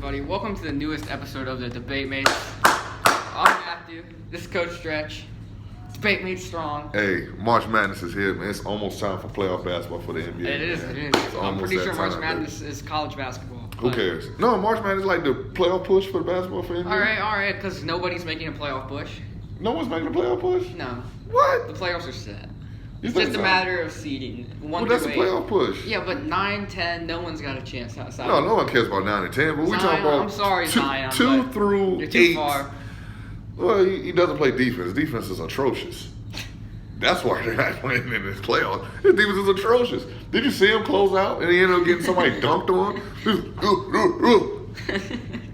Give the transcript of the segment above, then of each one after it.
everybody. Welcome to the newest episode of the Debate Mates. I'm Matthew. This is Coach Stretch. Debate Mates strong. Hey, March Madness is here, man. It's almost time for playoff basketball for the NBA. It is. I'm pretty sure March Madness is college basketball. Who cares? No, March Madness is like the playoff push for the basketball for the NBA. All right, because nobody's making a playoff push. No one's making a playoff push? No. What? The playoffs are set. You It's just a matter of seeding. Well, that's a playoff push. Yeah, but 9, 10, no one's got a chance outside. No one cares about 9 and 10. But we talking about I'm sorry, Zion, 2 through you're too 8. far. Well, he doesn't play defense. Defense is atrocious. That's why they're not playing in this playoff. His defense is atrocious. Did you see him close out and he ended up getting somebody dunked on?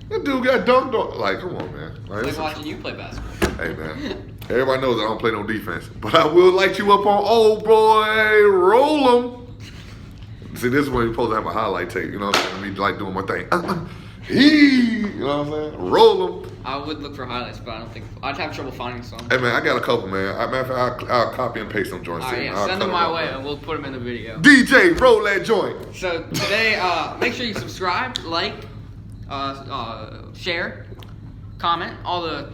That dude got dunked on. Like, come on, man. Like watching you play basketball. Hey, man. Everybody knows I don't play no defense. But I will light you up on old boy. Roll them. See, this is when you're supposed to have a highlight tape. You know what I'm saying? I mean, like doing my thing. You know what I'm saying? Roll them. I would look for highlights, but I don't think I'd have trouble finding some. Hey, man, I got a couple, man. Matter of fact, I'll copy and paste them joints. All right, yeah, send them my way, and we'll put them in the video. DJ, roll that joint. So today, make sure you subscribe, like, share, comment, all the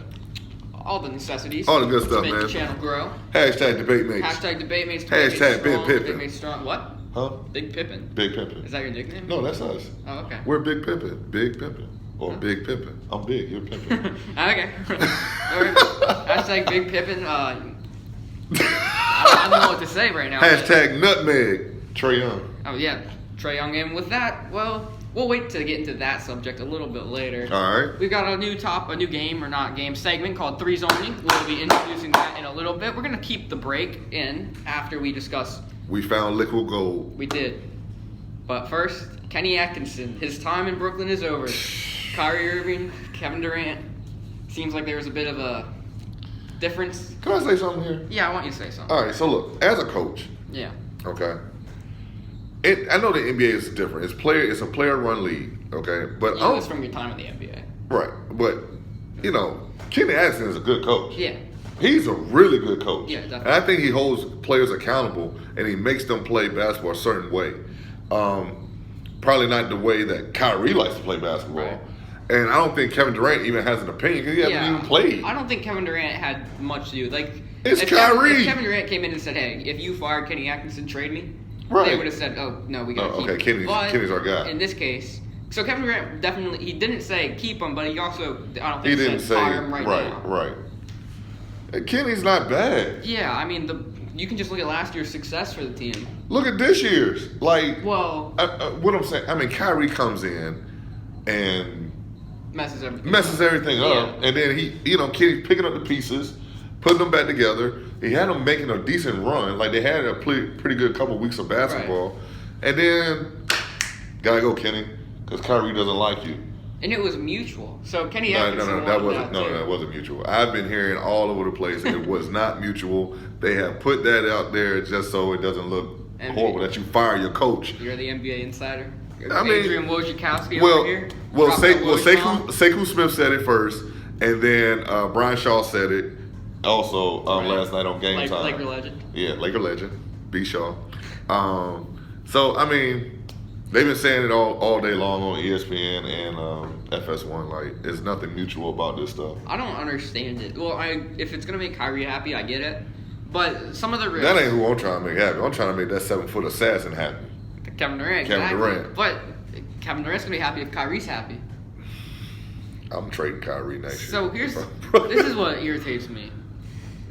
necessities. All the good stuff, to make man. the channel grow. Hashtag debate mates. Hashtag debate mates. Hashtag Big Pippin. Debate mates strong. What? Huh? Big Pippin. Big Pippin. Is that your nickname? No, that's us. Oh, okay. We're Big Pippin. Big Pippin. Or Big Pippin. I'm big. You're Pippin. Okay. Hashtag Big Pippin. I don't know what to say right now. Hashtag Nutmeg. Trae Young. Oh yeah, Trae Young. And with that, well, we'll wait to get into that subject a little bit later. All right. We've got a new game segment called Threes Only. We'll be introducing that in a little bit. We're gonna keep the break in after we discuss. We found liquid gold. We did. But first, Kenny Atkinson. His time in Brooklyn is over. Kyrie Irving, Kevin Durant. Seems like there was a bit of a difference. Can I say something here? Yeah, I want you to say something. All right. So look, as a coach. Yeah. Okay. I know the NBA is different. It's a player-run league. Okay, but You know this from your time in the NBA. Right, but you know, Kenny Atkinson is a good coach. Yeah. He's a really good coach. Yeah, definitely. And I think he holds players accountable and he makes them play basketball a certain way. Probably not the way that Kyrie likes to play basketball. Right. And I don't think Kevin Durant even has an opinion because he hasn't even played. I don't think Kevin Durant had much to do. Like, It's if Kyrie. If Kevin Durant came in and said, "Hey, if you fired Kenny Atkinson, trade me," Right. they would have said, "Oh no, we got to keep okay, him." Kenny's our guy. In this case, so Kevin Durant definitely he didn't say keep him, but he also I don't He think didn't said say fire him right now. Right. And Kenny's not bad. Yeah, I mean you can just look at last year's success for the team. Look at this year's. Like, well, what I'm saying, I mean, Kyrie comes in and messes everything up, and then Kenny's picking up the pieces, putting them back together. He had them making a decent run, like they had a pretty good couple of weeks of basketball, and then gotta go, Kenny, because Kyrie doesn't like you. And it was mutual. So Kenny Atkinson that wasn't mutual. I've been hearing all over the place. It was not mutual. They have put that out there just so it doesn't look horrible that you fire your coach. You're the NBA insider. I mean, Adrian Wojciechowski over here. Sekou Smith said it first, and then Brian Shaw said it also last night on Game Time. Laker legend. Yeah, Laker legend. B. Shaw. So, I mean, they've been saying it all day long on ESPN and FS1. Like, there's nothing mutual about this stuff. I don't understand it. Well, if it's going to make Kyrie happy, I get it. But some of the risks. That ain't who I'm trying to make happy. I'm trying to make that 7-foot assassin happy. Kevin Durant. But Kevin Durant's going to be happy if Kyrie's happy. I'm trading Kyrie next year. So this is what irritates me.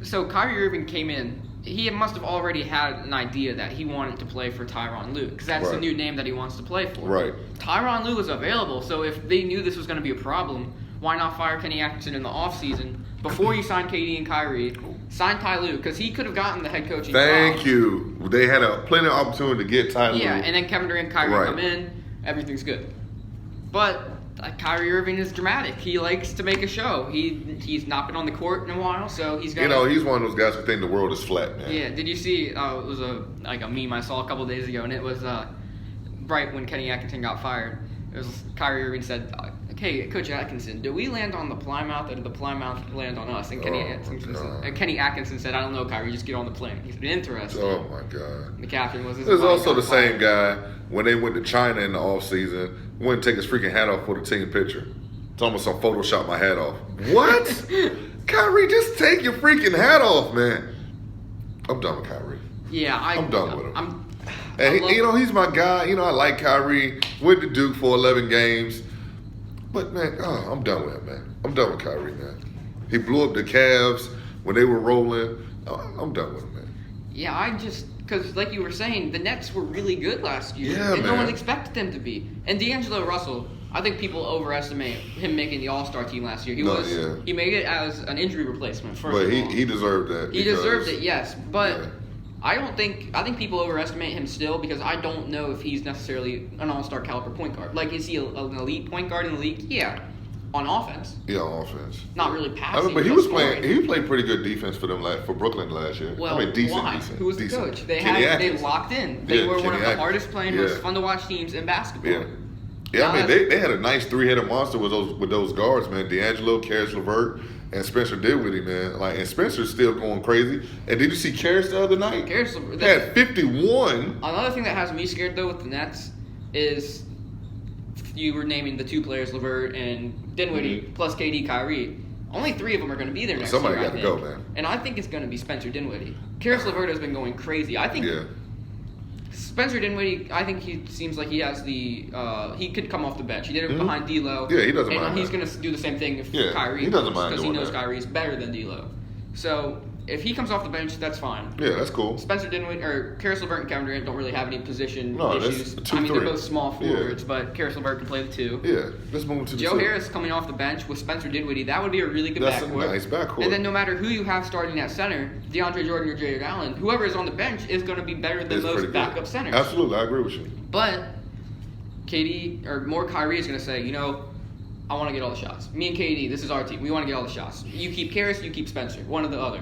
So Kyrie Irving came in. He must have already had an idea that he wanted to play for Tyronn Lue because that's the new name that he wants to play for. Right. Tyronn Lue was available, so if they knew this was going to be a problem, why not fire Kenny Atkinson in the offseason before you sign KD and Kyrie? Sign Ty Lue because he could have gotten the head coaching job. Thank you. They had plenty of opportunity to get Ty Lue. Yeah, and then Kevin Durant and Kyrie come in, everything's good. But Kyrie Irving is dramatic. He likes to make a show. He's not been on the court in a while, so he's got. He's one of those guys who think the world is flat, man. Yeah. Did you see? It was a meme I saw a couple of days ago, and it was right when Kenny Atkinson got fired. It was Kyrie Irving said, "Okay, Coach Atkinson, do we land on the Plymouth or did the Plymouth land on us?" And Kenny Atkinson said, "I don't know, Kyrie. Just get on the plane." He said, "Interesting." Oh my God. And the captain was. There's also the same guy when they went to China in the off season. wouldn't take his freaking hat off for the team picture. It's almost some Photoshop my hat off. What? Kyrie, just take your freaking hat off, man. I'm done with Kyrie. Yeah, I'm done with him. And he's my guy. I like Kyrie. Went to Duke for 11 games. But, man, I'm done with him, man. I'm done with Kyrie, man. He blew up the Cavs when they were rolling. I'm done with him, man. Yeah, because like you were saying, the Nets were really good last year. Yeah, and man. no one expected them to be. And D'Angelo Russell, I think people overestimate him making the All-Star team last year. He made it as an injury replacement, first of all. He deserved that. He deserved it, yes. But I think people overestimate him still because I don't know if he's necessarily an All-Star caliber point guard. Like, is he an elite point guard in the league? Yeah. On offense. Yeah, on offense. Not really passing. But he played pretty good defense for them for Brooklyn last year. Well, decent why? defense. Who was the decent. coach? They locked in. They were one of the hardest playing, most fun to watch teams in basketball. Yeah. Yeah, I mean, they had a nice three-headed monster with those guards, man. D'Angelo, Karis LeVert, and Spencer Dinwiddie, man. And Spencer's still going crazy. And did you see Karis the other night? Karis LeVert had 51. Another thing that has me scared, though, with the Nets is you were naming the two players, LeVert and Dinwiddie, plus KD, Kyrie. Only 3 of them are going to be there next year, Somebody got to go, man. And I think it's going to be Spencer Dinwiddie. Karis LeVert has been going crazy. I think Spencer Dinwiddie, I think he seems like he has he could come off the bench. He did it behind D'Lo. Yeah, he doesn't mind. And he's going to do the same thing if Kyrie. He doesn't mind because he knows that. Kyrie's better than D'Lo. So if he comes off the bench, that's fine. Yeah, that's cool. Spencer Dinwiddie or Karis LeVert and Kevin Durant don't really have any position issues. That's They're both small forwards, but Karis LeVert can play the 2. Yeah, let's move to the Joe 2. Harris coming off the bench with Spencer Dinwiddie, that would be a really good backcourt. That's a nice backcourt. And then no matter who you have starting at center, DeAndre Jordan or Jared Allen, whoever is on the bench is going to be better than most backup centers. Absolutely, I agree with you. But KD or more Kyrie is going to say, I want to get all the shots. Me and KD, this is our team. We want to get all the shots. You keep Karis, you keep Spencer, one or the other.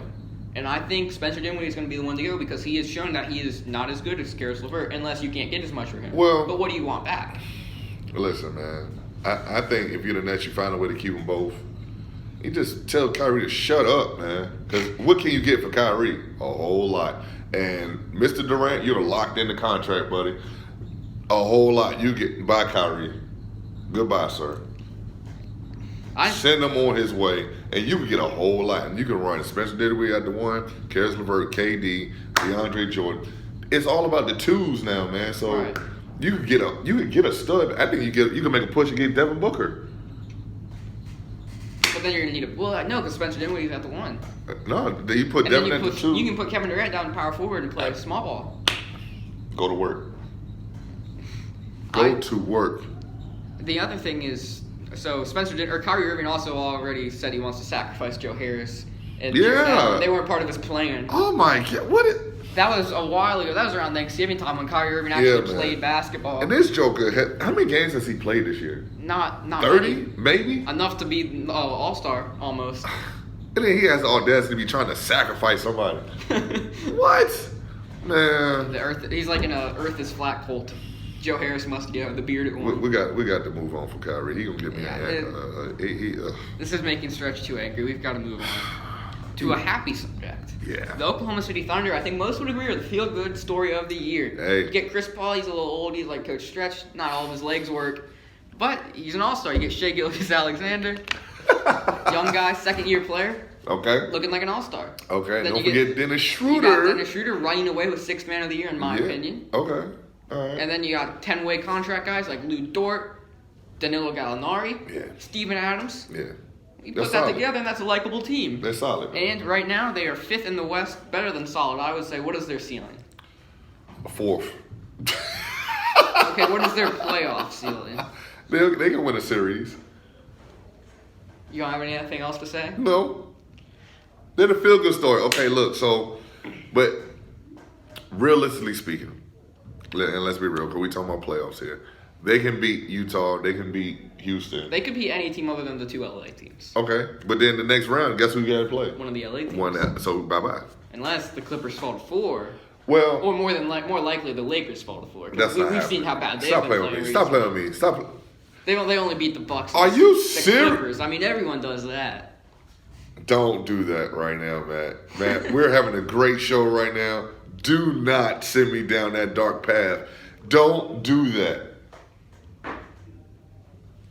And I think Spencer Dinwiddie is going to be the one to go because he has shown that he is not as good as Karis LeVert unless you can't get as much for him. Well, but what do you want back? Listen, man. I think if you're the Nets, you find a way to keep them both. You just tell Kyrie to shut up, man. Because what can you get for Kyrie? A whole lot. And Mr. Durant, you're locked in the contract, buddy. A whole lot. You get by Kyrie. Goodbye, sir. Send him on his way, and you can get a whole lot. And you can run Spencer Dinwiddie at the 1, Karis LeVert, KD, DeAndre Jordan. It's all about the 2s now, man. So you can get a stud. I think you can make a push and get Devin Booker. But then you're gonna need no, because Spencer Dinwiddie's at the 1. No, then you put Devin at the 2. You can put Kevin Durant down to power forward and play small ball. Go to work. Go to work. The other thing is. So Kyrie Irving also already said he wants to sacrifice Joe Harris. And they weren't part of his plan. Oh my God! That was a while ago. That was around Thanksgiving time when Kyrie Irving actually played basketball. And this Joker, how many games has he played this year? Not 30, maybe. Enough to be All-Star almost. And then he has the audacity to be trying to sacrifice somebody. What, man? The Earth. He's like in a Earth is flat cult. Joe Harris must go. The bearded one. We got to move on from Kyrie. He gonna give me This is making Stretch too angry. We've got to move on to a happy subject. Yeah. The Oklahoma City Thunder. I think most would agree are the feel-good story of the year. Hey. You get Chris Paul. He's a little old. He's like Coach Stretch. Not all of his legs work, but he's an all-star. You get Shai Gilgeous-Alexander, young guy, second-year player. Okay. Looking like an all-star. Okay. Then don't forget Dennis Schroeder. You got Dennis Schroeder running away with Sixth Man of the Year, in my opinion. Okay. All right. And then you got 10-way contract guys like Lou Dort, Danilo Gallinari, Steven Adams. Yeah. You put that together, and that's a likable team. They're solid. Man. And right now, they are 5th in the West, better than solid. I would say, what is their ceiling? 4th. Okay, what is their playoff ceiling? They can win a series. You don't have anything else to say? No. They're the feel-good story. Okay, look, but realistically speaking, and let's be real, because we talking about playoffs here. They can beat Utah. They can beat Houston. They could beat any team other than the 2 LA teams. Okay, but then the next round, guess who you got to play? One of the LA teams. So bye-bye. Unless the Clippers fall to 4. Well, or more likely the Lakers fall to 4. That's not We've happening. seen how bad they've Stop been playing with me. Stop playing with me. Stop. They only beat the Bucks. Are you serious? serious? I mean, everyone does that. Don't do that right now, Matt. Matt, we're having a great show right now. Do not send me down that dark path. Don't do that.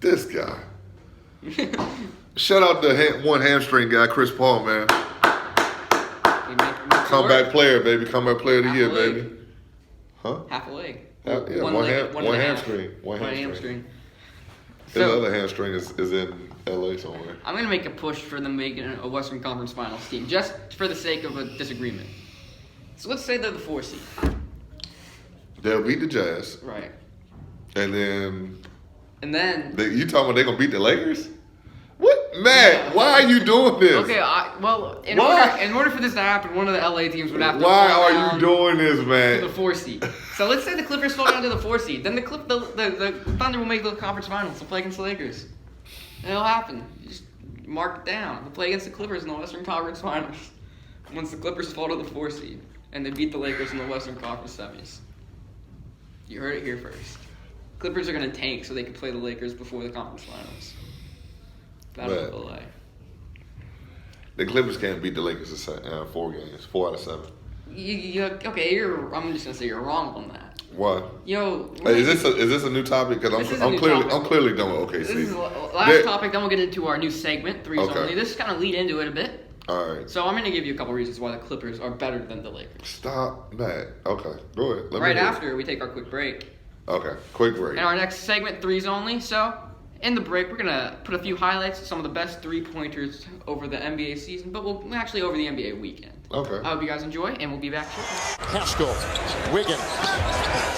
This guy. Shout out to one hamstring guy, Chris Paul, man. Comeback player, baby. Comeback player of the year, baby. Huh? Half a leg. Yeah, one hamstring. One hamstring. His other hamstring is in LA somewhere. I'm going to make a push for them making a Western Conference Finals team, just for the sake of a disagreement. So let's say they're the 4 seed. They'll beat the Jazz. Right. And then you talking about they're going to beat the Lakers? What? Matt, why are you doing this? Okay, in order for this to happen, one of the LA teams would have to Why are you doing this, man? To the 4 seed. So let's say the Clippers fall down to the 4 seed. Then the Thunder will make the conference finals. They'll play against the Lakers. It'll happen. You just mark it down. They'll play against the Clippers in the Western Conference Finals. Once the Clippers fall to the 4 seed. And they beat the Lakers in the Western Conference semis. You heard it here first. Clippers are going to tank so they can play the Lakers before the conference finals. That'll LA. The Clippers can't beat the Lakers in 4 games, 4 out of 7. I'm just gonna say you're wrong on that. Why? Is this a new topic? Because I'm clearly done with OKC. This is the last topic. Then we'll get into our new segment, threes only. This is kind of lead into it a bit. All right. So I'm gonna give you a couple reasons why the Clippers are better than the Lakers. Stop that. Okay, go ahead. Right after we take our quick break. Okay, quick break. And our next segment, threes only. So. In the break, we're going to put a few highlights of some of the best three-pointers over the NBA season, but we'll actually over the NBA weekend. Okay. I hope you guys enjoy, and we'll be back shortly. Haskell, Wiggins.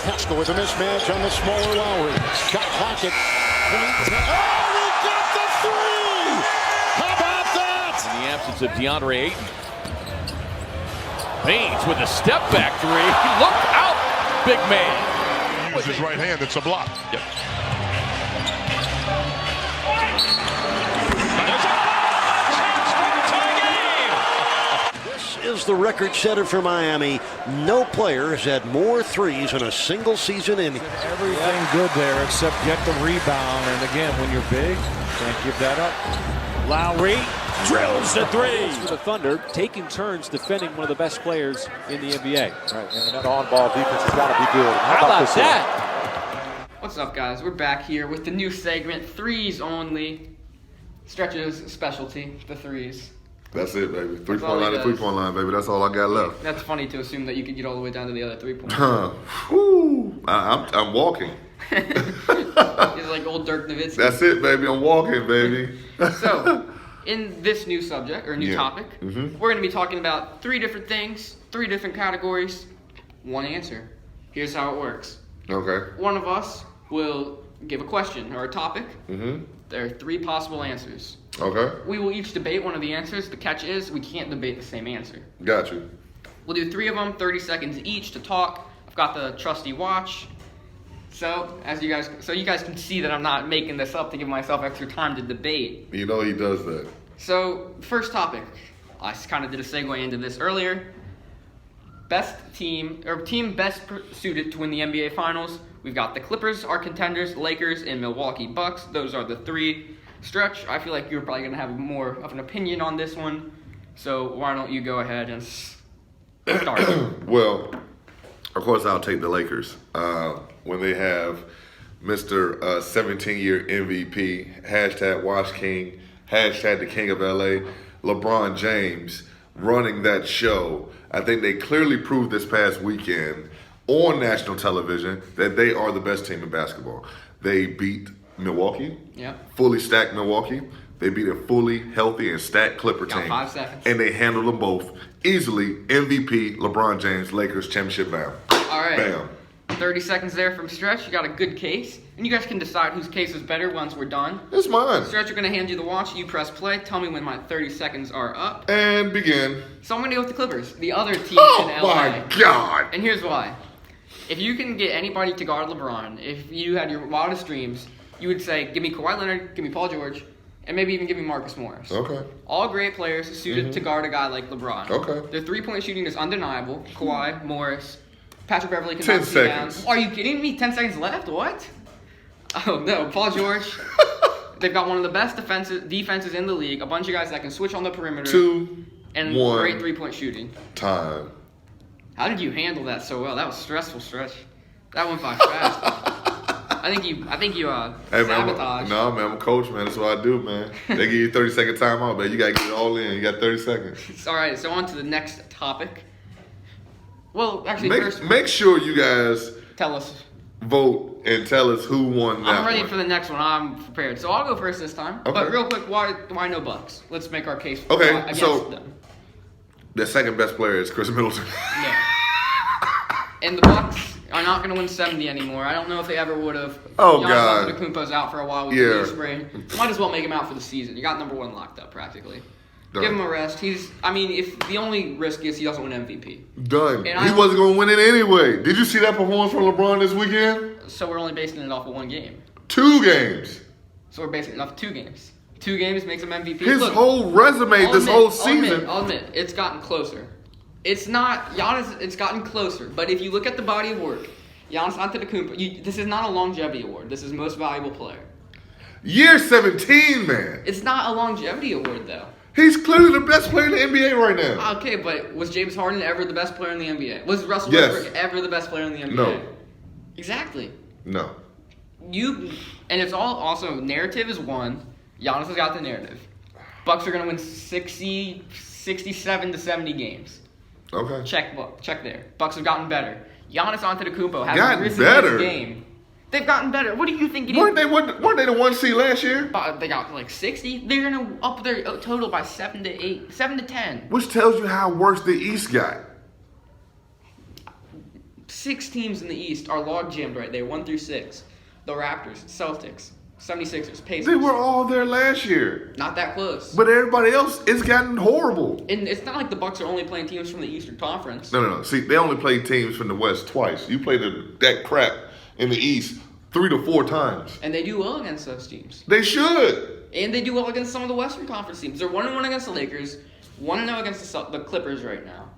Haskell with a mismatch on the smaller Lowry. Shot clock at point. Oh, he got the three! How about that? In the absence of DeAndre Ayton. Baines with a step-back three. Look out, big man. He uses his right hand. It's a block. Yep. Is the record setter for Miami. No player has had more threes in a single season in everything good there except get the rebound, and again when you're big, can't give that up. Lowry drills the three. For the Thunder, taking turns defending one of the best players in the NBA. Right, and that on-ball defense has got to be good. How about that? What's up, guys? We're back here with the new segment, threes only. Stretch's specialty, the threes. That's it, baby. 3-point line to 3-point line, baby. That's all I got left. That's funny to assume that you could get all the way down to the other 3-point. I'm walking. He's like old Dirk Nowitzki. That's it, baby. I'm walking, baby. So, in this new subject, or new topic, we're going to be talking about 3 different things, 3 different categories, 1 answer. Here's how it works. Okay. One of us will give a question or a topic. There are 3 possible answers. Okay. We will each debate one of the answers. The catch is we can't debate the same answer. Got you. We'll do 3 of them, 30 seconds each to talk. I've got the trusty watch. So you guys can see that I'm not making this up to give myself extra time to debate. You know he does that. So, first topic. I kind of did a segue into this earlier. Best team, or team best suited to win the NBA Finals. We've got the Clippers, our contenders, Lakers, and Milwaukee Bucks. Those are the 3. Stretch, I feel like you're probably going to have more of an opinion on this one. So why don't you go ahead and start? Well, of course I'll take the Lakers. When they have Mr. 17-year MVP, hashtag Watch King, hashtag the King of LA, LeBron James running that show. I think they clearly proved this past weekend on national television that they are the best team in basketball. They beat Milwaukee, fully stacked Milwaukee. They beat a fully healthy and stacked Clipper team. 5 seconds. And they handled them both easily. MVP, LeBron James, Lakers, championship bound. All right. Bam. 30 seconds there from Stretch. You got a good case. And you guys can decide whose case is better once we're done. It's mine. Stretch, we're going to hand you the watch. You press play. Tell me when my 30 seconds are up. And begin. So I'm going to go with the Clippers, the other team in LA. Oh, my God. And here's why. If you can get anybody to guard LeBron, if you had your wildest dreams, you would say, give me Kawhi Leonard, give me Paul George, and maybe even give me Marcus Morris. Okay. All great players suited to guard a guy like LeBron. Okay. Their three-point shooting is undeniable. Kawhi, Morris, Patrick Beverley can 10 knock you down. seconds. Are you kidding me? 10 seconds left? What? Oh, no. Paul George. They've got one of the best defenses in the league. A bunch of guys that can switch on the perimeter. 2, and 1. Great three-point shooting. Time. How did you handle that so well? That was stressful, Stretch. That went by fast. I think you Hey, man, sabotage. no, man, I'm a coach, man. That's what I do, man. They give you 30-second timeout, man. You got to get it all in. You got 30 seconds. All right, so on to the next topic. Well, actually, first, Make sure you guys tell us. vote and tell us who won that I'm ready one. for the next one. I'm prepared. So I'll go first this time. Okay. But real quick, why no Bucks? Let's make our case Okay, against so- them. The second best player is Chris Middleton. Yeah. And the Bucks are not going to win 70 anymore. I don't know if they ever would have. Oh, Giannis God. Antetokounmpo's out for a while with Yeah. the knee sprain. Might as well make him out for the season. You got number one locked up practically. Done. Give him a rest. If the only risk is he doesn't win MVP. Done. And He wasn't going to win it anyway. Did you see that performance from LeBron this weekend? So we're only basing it off of one game. 2 games. So we're basing it off 2 games. 2 games makes him MVP. His Look, whole resume this whole season. I'll admit, it's gotten closer. It's not Giannis. It's gotten closer. But if you look at the body of work, Giannis Antetokounmpo. This is not a longevity award. This is most valuable player. Year 17, man. It's not a longevity award though. He's clearly the best player in the NBA right now. Okay, but was James Harden ever the best player in the NBA? Was Russell Yes. Westbrook ever the best player in the NBA? No. Exactly. No. And it's all also narrative is one. Giannis has got the narrative. Bucks are gonna win 67 to 70 games. Okay. Check there. Bucks have gotten better. Giannis Antetokounmpo has Gotten risen better? this game. They've gotten better. What do you think? Weren't they the 1 seed last year? They got like 60. They're gonna up their total by 7 to 8, 7 to 10. Which tells you how worse the East got. 6 teams in the East are log jammed right there, 1 through 6. The Raptors, Celtics, 76ers, Pacers. They were all there last year. Not that close. But everybody else, it's gotten horrible. And it's not like the Bucks are only playing teams from the Eastern Conference. No. See, they only played teams from the West twice. You played that crap in the East 3 to 4 times. And they do well against those teams. They should. And they do well against some of the Western Conference teams. They're 1-1 against the Lakers, 1-0 against the Clippers right now.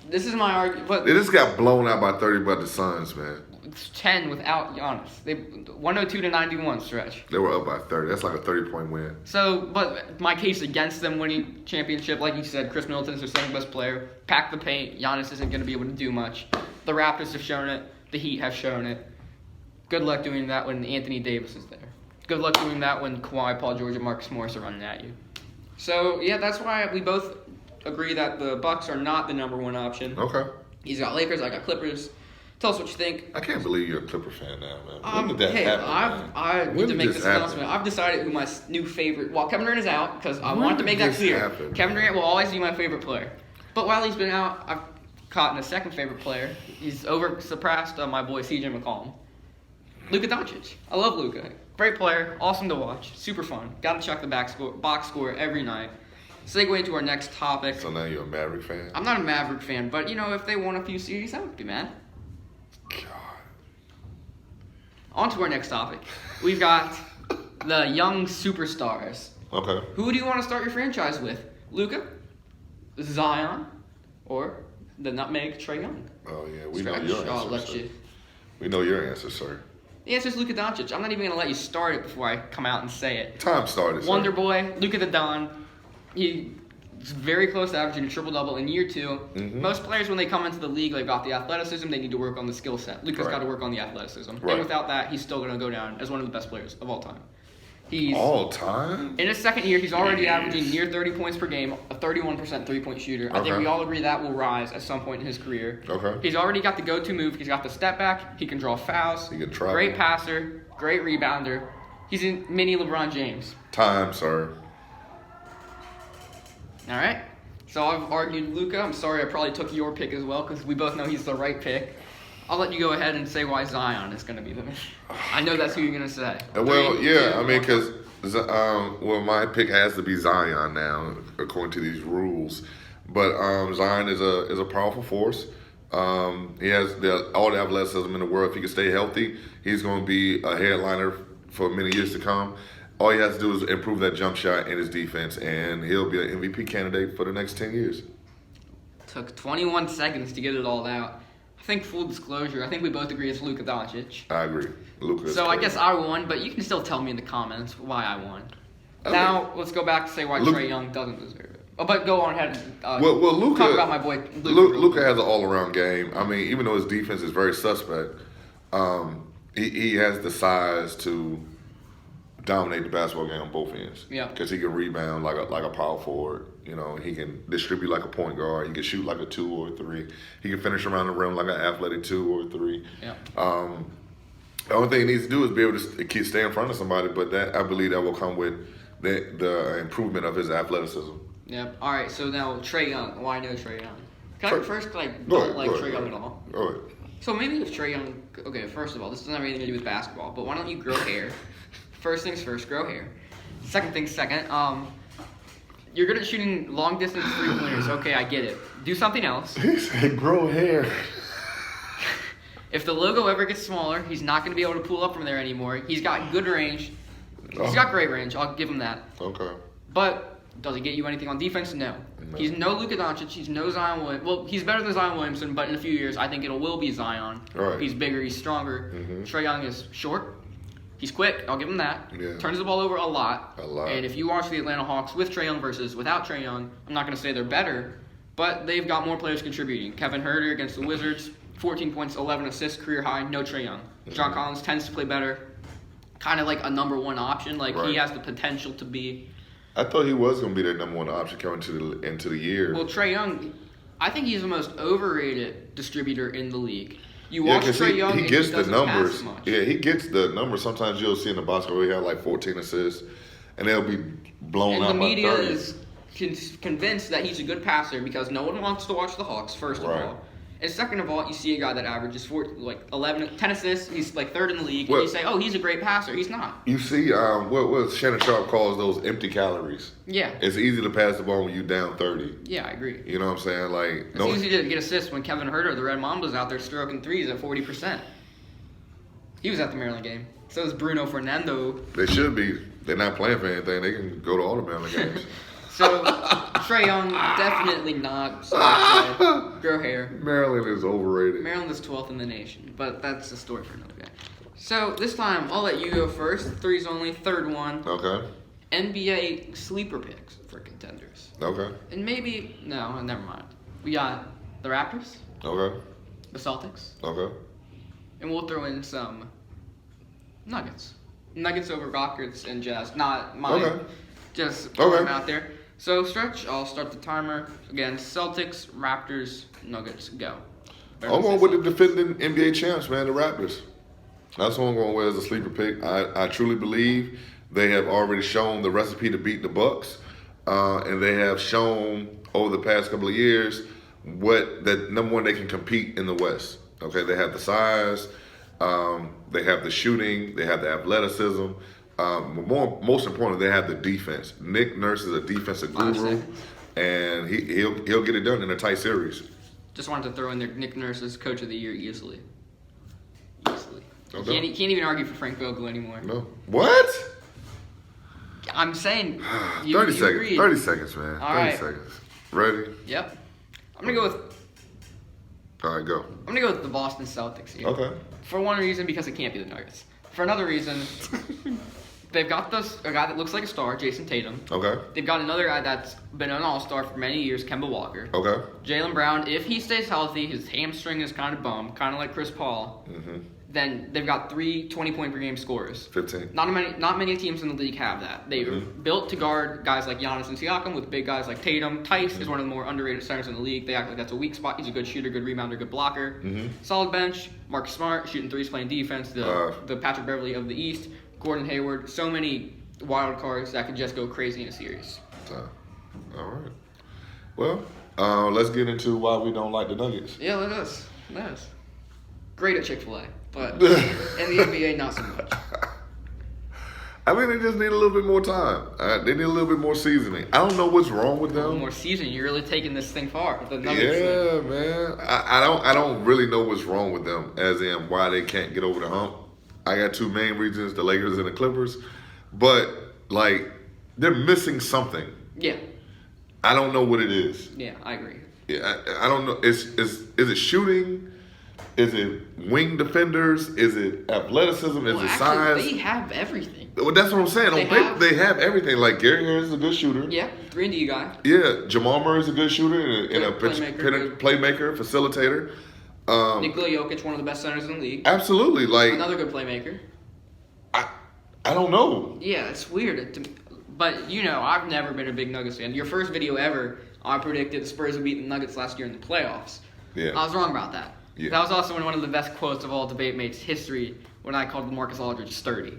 This is my argument. But They just got blown out by 30 by the Suns, man. it's 10 without Giannis. They 102 to 91 stretch. They were up by 30. That's like a 30-point win. So, but my case against them winning championship, like you said, Chris Middleton's their second best player. Pack the paint. Giannis isn't going to be able to do much. The Raptors have shown it. The Heat have shown it. Good luck doing that when Anthony Davis is there. Good luck doing that when Kawhi, Paul George, and Marcus Morris are running at you. So, yeah, that's why we both agree that the Bucks are not the number one option. Okay. He's got Lakers, I got Clippers. Tell us what you think. I can't believe you're a Clipper fan now, man. When did that Hey, happen, man? I need When to did make this this happen? announcement. I've decided who my new favorite. Well, Kevin Durant is out because I When wanted to did make that this clear. happen, Kevin man? Durant will always be my favorite player. But while he's been out, I've caught in a second favorite player. He's surpassed my boy CJ McCollum. Luca Doncic. I love Luca. Great player, awesome to watch, super fun. Got to check the box score every night. Segue into our next topic. So now you're a Maverick fan? I'm not a Maverick fan, but if they won a few series, I would be mad. God. On to our next topic. We've got the young superstars. Okay. Who do you want to start your franchise with? Luca, Zion, or the nutmeg Trae Young? Oh, yeah. We know Stretch. your I'll answer, let sir. you. We know your answer, sir. The answer is Luca Doncic. I'm not even going to let you start it before I come out and say it. Time started, sir. Wonder Boy, Luca the Don. He's very close to averaging a triple-double in year 2. Mm-hmm. Most players, when they come into the league, they've got the athleticism. They need to work on the skill set. Luca's Right. got to work on the athleticism. Right. And without that, he's still going to go down as one of the best players of all time. He's All time? in his second year, he's already averaging near 30 points per game, a 31% three-point shooter. I think Okay. we all agree that will rise at some point in his career. Okay. He's already got the go-to move. He's got the step back. He can draw fouls. He can travel. Great passer. Great rebounder. He's in mini LeBron James. Time, sir. All right. So I've argued Luca. I'm sorry I probably took your pick as well because we both know he's the right pick. I'll let you go ahead and say why Zion is going to be the. I know that's who you're going to say. Well, 3, yeah, 2, I mean, 1. because my pick has to be Zion now, according to these rules. But Zion is a powerful force. He has all the athleticism in the world. If he can stay healthy, he's going to be a headliner for many years to come. All he has to do is improve that jump shot and his defense, and he'll be an MVP candidate for the next 10 years. Took 21 seconds to get it all out. I think full disclosure, I think we both agree it's Luca Doncic. I agree. Luka. So I guess I won, but you can still tell me in the comments why I won. Now let's go back to say why Trae Young doesn't deserve it. Oh, but go on ahead and Well, Luka, talk about my boy Luca. Luka has an all-around game. I mean, even though his defense is very suspect, He has the size to dominate the basketball game on both ends. Yeah. Because he can rebound like a power forward. You know, he can distribute like a point guard. He can shoot like a 2 or a 3. He can finish around the rim like an athletic 2 or a 3. Yeah. The only thing he needs to do is be able to stay in front of somebody, but that I believe that will come with the improvement of his athleticism. Yep. All right. So now Trae Young. Well, I know Trae Young. Can I first Go don't ahead, like go Trae ahead, Young go at all? Go ahead. So maybe if Trae Young. Okay. First of all, this doesn't have anything to do with basketball. But why don't you grow hair? First things first, grow hair. Second things second. You're good at shooting long distance 3-pointers. Okay, I get it. Do something else. He said grow hair. If the logo ever gets smaller, he's not going to be able to pull up from there anymore. He's got good range. He's got great range. I'll give him that. Okay. But does he get you anything on defense? No. He's no Luca Doncic. He's no Zion Williamson. Well, he's better than Zion Williamson, but in a few years, I think it will be Zion. Right. He's bigger. He's stronger. Trae Young is short. He's quick. I'll give him that. Yeah. Turns the ball over a lot. A lot. And if you watch the Atlanta Hawks with Trae Young versus without Trae Young, I'm not going to say they're better, but they've got more players contributing. Kevin Huerter against the Wizards, 14 points, 11 assists, career high, no Trae Young. John Collins tends to play better, kind of like a number one option. Like, Right. he has the potential to be. I thought he was going to be their number one option coming into the year. Well, Trae Young, I think he's the most overrated distributor in the league. You watch 'cause Trae Young, he and gets he the doesn't numbers. pass much. Yeah, he gets the numbers. Sometimes you'll see in the box score he had like 14 assists, and they'll be blown And out the by media 30. is convinced that he's a good passer because no one wants to watch the Hawks, first of Right. all. And second of all, you see a guy that averages 10 assists, he's like third in the league, Well- and you say, oh, he's a great passer. He's not. You see, what Shannon Sharp calls those empty calories. Yeah. It's easy to pass the ball when you're down 30. Yeah, I agree. You know what I'm saying? Like, It's easy to get assists when Kevin Huerter, the Red Mamba's out there stroking threes at 40%. He was at the Maryland game. So is Bruno Fernando. they should be. They're not playing for anything. They can go to all the Maryland games. So Trae Young, definitely not. So grow hair. Maryland is overrated. Maryland is 12th in the nation, but that's a story for another day. So this time, I'll let you go first. Threes only, third one. Okay. NBA sleeper picks for contenders. Okay. And maybe, no, never mind. We got the Raptors, Okay. the Celtics, Okay. and we'll throw in some Nuggets. Nuggets over Rockets and Jazz. Not mine. Okay. Just throw Okay. them out there. So, Stretch, I'll start the timer. Again, Celtics, Raptors, Nuggets, go. I'm going with the defending NBA champs, man, the Raptors. That's what I'm going with as a sleeper pick. I truly believe they have already shown the recipe to beat the Bucks, and they have shown over the past couple of years that number one, they can compete in the West. Okay, they have the size, they have the shooting, they have the athleticism. Most importantly, they have the defense. Nick Nurse is a defensive 5 guru, seconds. and he'll get it done in a tight series. Just wanted to throw in there Nick Nurse as Coach of the Year easily. Easily. Okay. You can't even argue for Frank Vogel anymore. No. What? I'm saying you 30 you seconds. agreed. 30 seconds, man. All 30 right. seconds. Ready? Yep. I'm gonna go with the Boston Celtics here. Okay. For one reason, because it can't be the Nuggets. For another reason, they've got a guy that looks like a star, Jason Tatum. Okay. They've got another guy that's been an all-star for many years, Kemba Walker. Okay. Jaylen Brown, if he stays healthy, his hamstring is kind of bummed, kind of like Chris Paul. Mm-hmm. Then they've got 3 20-point-per-game scorers. 15. Not many teams in the league have that. They're built to guard guys like Giannis and Siakam with big guys like Tatum. Tice is one of the more underrated centers in the league. They act like that's a weak spot. He's a good shooter, good rebounder, good blocker. Solid bench. Marcus Smart shooting threes, playing defense. The Patrick Beverly of the East. Gordon Hayward. So many wild cards that could just go crazy in a series. All right. Well, let's get into why we don't like the Nuggets. Yeah, let us. Great at Chick-fil-A, but in the NBA, not so much. I mean, they just need a little bit more time. They need a little bit more seasoning. I don't know what's wrong with A little them. more season. You're really taking this thing far. The Nuggets thing. Yeah, man. I don't really know what's wrong with them, as in why they can't get over the hump. I got 2 main reasons: the Lakers and the Clippers. But like, they're missing something. Yeah. I don't know what it is. Yeah, I agree. Yeah, I don't know. Is it shooting? Is it wing defenders? Is it athleticism? Is it size? They have everything. Well, that's what I'm saying. They They have everything. Like, Gary Harris is a good shooter. Yeah, 3-and-D guy. Yeah, Jamal Murray is a good shooter and a Playmaker. playmaker, facilitator. Nikola Jokic, one of the best centers in the league. Absolutely. Like Another good playmaker. I don't know. Yeah, it's weird. But, you know, I've never been a big Nuggets fan. Your first video ever, I predicted the Spurs would beat the Nuggets last year in the playoffs. Yeah. I was wrong about that. Yeah. That was also one of the best quotes of all debate mates' history when I called LaMarcus Aldridge sturdy.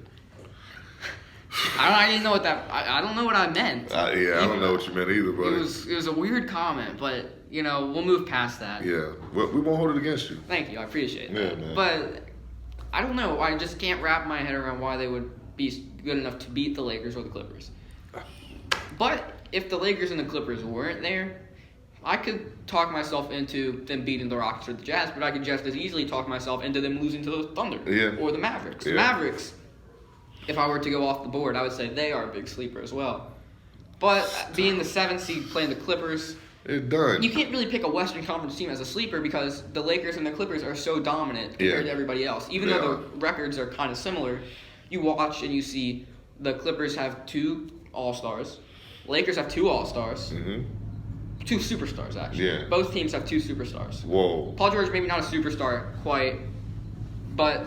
I didn't know what that. I don't know what I meant. I don't know what you meant either, buddy. It was a weird comment, but you know we'll move past that. Yeah, well, we won't hold it against you. Thank you, I appreciate Yeah, that. man. But I don't know. I just can't wrap my head around why they would be good enough to beat the Lakers or the Clippers. But if the Lakers and the Clippers weren't there, I could talk myself into them beating the Rockets or the Jazz, but I could just as easily talk myself into them losing to the Thunder or the Mavericks. Yeah. The Mavericks, if I were to go off the board, I would say they are a big sleeper as well. But being the 7th seed playing the Clippers, it's done. you can't really pick a Western Conference team as a sleeper because the Lakers and the Clippers are so dominant compared to everybody else. Even though the records are kind of similar, you watch and you see the Clippers have 2 All-Stars. Lakers have 2 All-Stars. Mm-hmm. 2 superstars, actually. Yeah. Both teams have 2 superstars. Whoa. Paul George, maybe not a superstar quite, but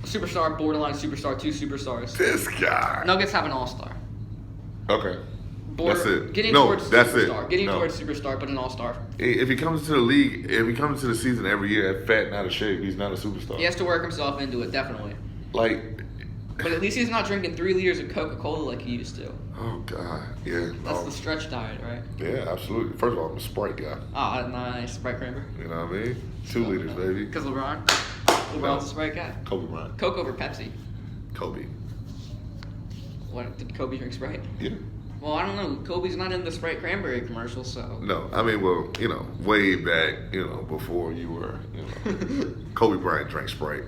a superstar, borderline superstar, 2 superstars. This guy. Nuggets have an all-star. Okay. That's it. Getting No, towards that's superstar. it. Getting No. towards superstar, but an all-star. If he comes into the league, if he comes into the season every year at fat and out of shape, he's not a superstar. He has to work himself into it, definitely. Like. But at least he's not drinking 3 liters of Coca-Cola like he used to. Oh God, yeah. That's the stretch diet, right? Yeah, absolutely. First of all, I'm a Sprite guy. Ah, nice. Sprite cranberry. You know what I mean? 2 liters, baby. Because LeBron's a Sprite guy. Kobe Bryant. Coke over Pepsi. Kobe. What, did Kobe drink Sprite? Yeah. Well, I don't know. Kobe's not in the Sprite cranberry commercial, so. No, I mean, well, you know, way back, you know, before you were, you know, Kobe Bryant drank Sprite.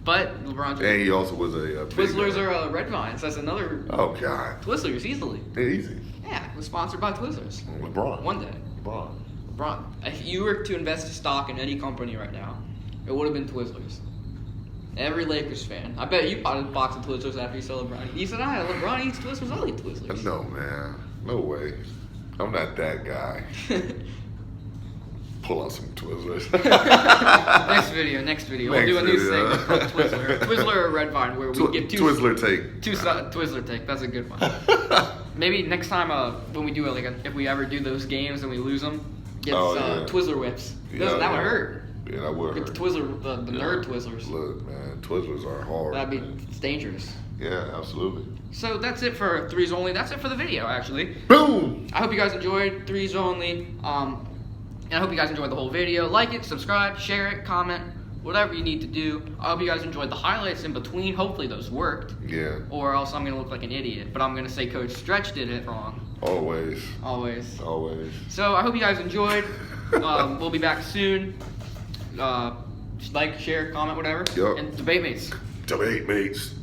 But LeBron James. And he also was a big Twizzlers guy. are Red Vines. That's another. Oh God. Twizzlers, easily. Easy. Yeah, it was sponsored by Twizzlers. LeBron. One day. LeBron. If you were to invest a stock in any company right now, it would have been Twizzlers. Every Lakers fan. I bet you bought a box of Twizzlers after you saw LeBron. You said, LeBron eats Twizzlers, I'll eat Twizzlers. No, man. No way. I'm not that guy. Pull out some Twizzlers. Next video. We'll do a new video. segment called Twizzler. Twizzler or Red Vine, where we give 2 Twizzler take. Twizzler take. That's a good one. Maybe next time when we do it, if we ever do those games and we lose them, get Twizzler whips. That would hurt. Yeah, that would Get hurt. the Twizzler, the nerd Twizzlers. Look, man, Twizzlers are hard. That'd be man. it's dangerous. Yeah, absolutely. So that's it for Threes Only. That's it for the video, actually. Boom! I hope you guys enjoyed Threes Only. And I hope you guys enjoyed the whole video. Like it, subscribe, share it, comment, whatever you need to do. I hope you guys enjoyed the highlights in between. Hopefully those worked. Yeah. Or else I'm going to look like an idiot. But I'm going to say Coach Stretch did it wrong. Always. So I hope you guys enjoyed. We'll be back soon. Like, share, comment, whatever. Yep. And debate mates. Debate mates.